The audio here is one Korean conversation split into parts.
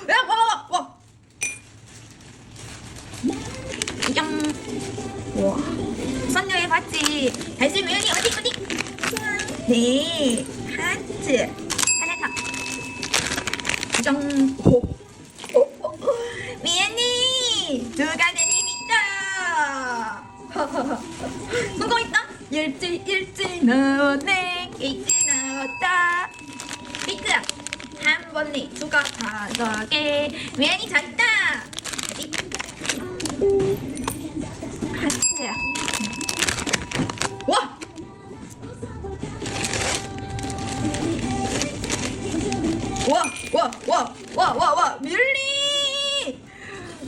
야, 와. 양. 와. 선녀의 바지. 다시 미연이 어디? 네. 하트. 하나 더. 정. 오. 미연이 누가 되니까. 성공했다. 일찍 나왔네. 일찍 나왔다. 비트 한 번에 수가 5개. 미연이 잘했다. 하트야. 와! 와, 밀리!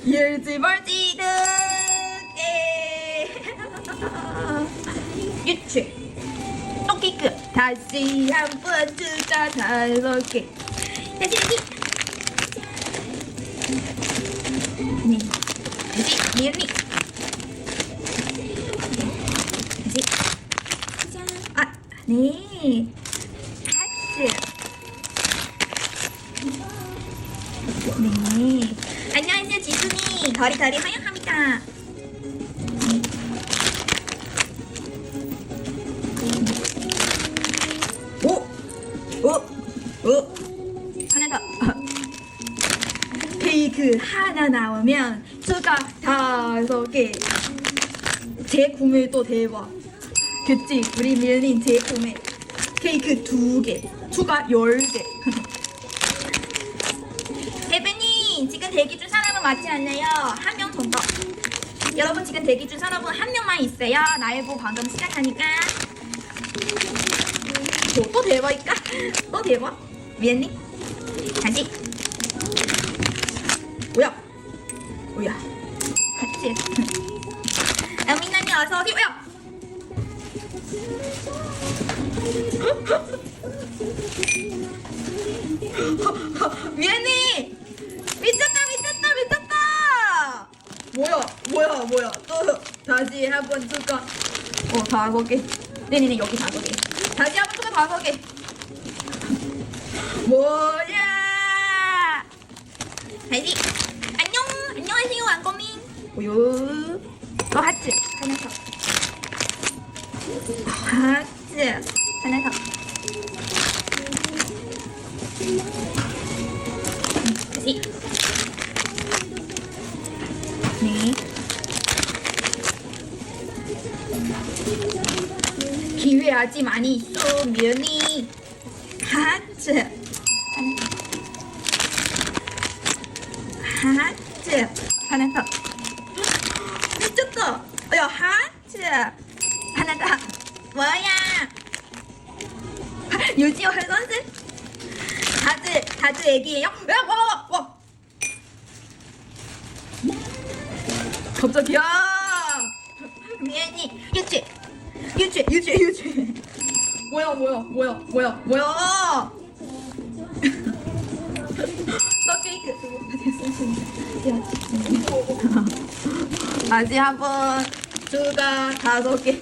일지멀지 득게. 유치. 토끼 끝. 다시 한번 주자 5개. 다시. 네. 다시 밀리. 다시. 아, 네. 하트. 네. 안녕하세요, 지순이. 다리 환영합니다. 하나 더. 케이크 하나 나오면 추가 5개. 재구매도 대박. 그치? 우리 밀린 재구매. 케이크 2개. 추가 10개. 대표님, 지금 대기 중 사람은 맞지 않나요? 한 명 정도. 여러분, 지금 대기 중 사람은 한 명만 있어요. 라이브 방금 시작하니까. 또 대박일까? 또 대박? 미안해. 다시. 뭐야? 같이. 민나님 어서 오세요. 미안해. 미쳤다. 뭐야? 또 다시 한번 줄까? 5개. 네네네, 여기 5개. 다시 한번 추가 5개. 뭐야? 다시. 안녕하세요, 왕고민. 오요. 또 하트. 하나 더. 하트. 하나 더. 다시. 네. 기회 아직 많이 있어, 미연이. 하트. 하트. 하나 더. 미쳤다. 야, 하트. 하나 더. 뭐야? 유지호 선수? 다들 애기예요? 야, 와. 갑자기야. 미연이 유치. 뭐야? 너 케이크. 아직 한번 추가 5개.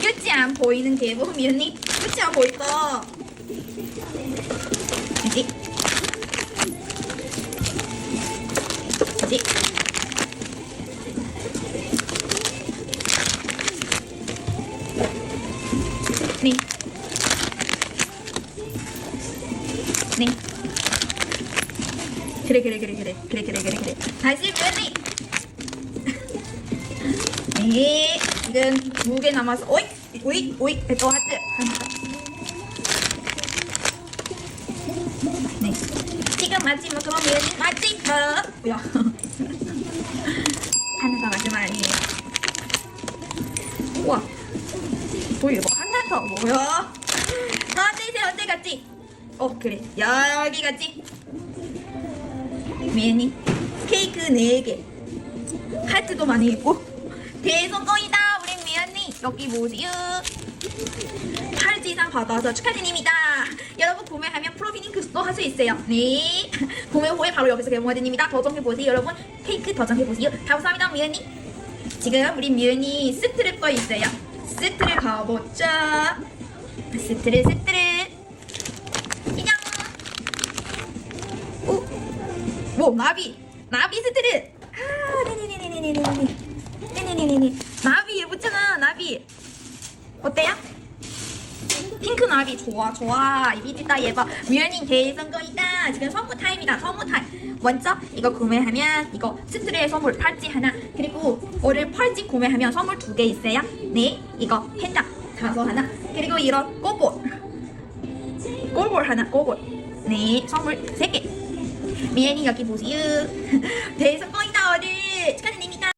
끝이 안 보이는 개보 미연이. 끝이 안 보일까? 다시. 네. 그래. 다시 미연이. 네. 지금 2개 남았어. 오이. 또 하트. 네. 지금 마지막으로 미연이 마지막. 뭐야? 하나 더 마지막 아니에요. 우와. 뭐야? 하나 더 뭐야? 어디 갔지? 그래. 여기 갔지? 미연이 케이크 4개. 하트도 많이 있고. 대성공이다, 우리 미연이. 여기 보세요. 8지 이상 받아서 축하드립니다. 여러분, 구매하면 프로필 링크도 할 수 있어요. 네. 구매 후에 바로 여기서 개봉해드립니다. 도전해보세요. 여러분, 케이크 도전해보세요. 감사합니다, 미연이. 지금 우리 미연이 스트랩 거 있어요. 스트랩 가보자. 스트랩. 이장. 오, 나비 스트릿. 아, 네네네네네네네네. 나비 예쁘잖아, 나비. 어때요? 핑크 나비 좋아. 이비디다 예뻐. 뮤연님 대성공이다. 지금 선물 타임이다. 선물 타임. 먼저 이거 구매하면 이거 스트레의 선물 팔찌 하나, 그리고 오늘 팔찌 구매하면 선물 2개 있어요. 네, 이거 펜다 가서 하나, 그리고 이런 꼬볼 하나, 꼬볼. 네, 선물 3개. 미연이 여기 보세요. 대성공이다 오늘. 축하드립니다.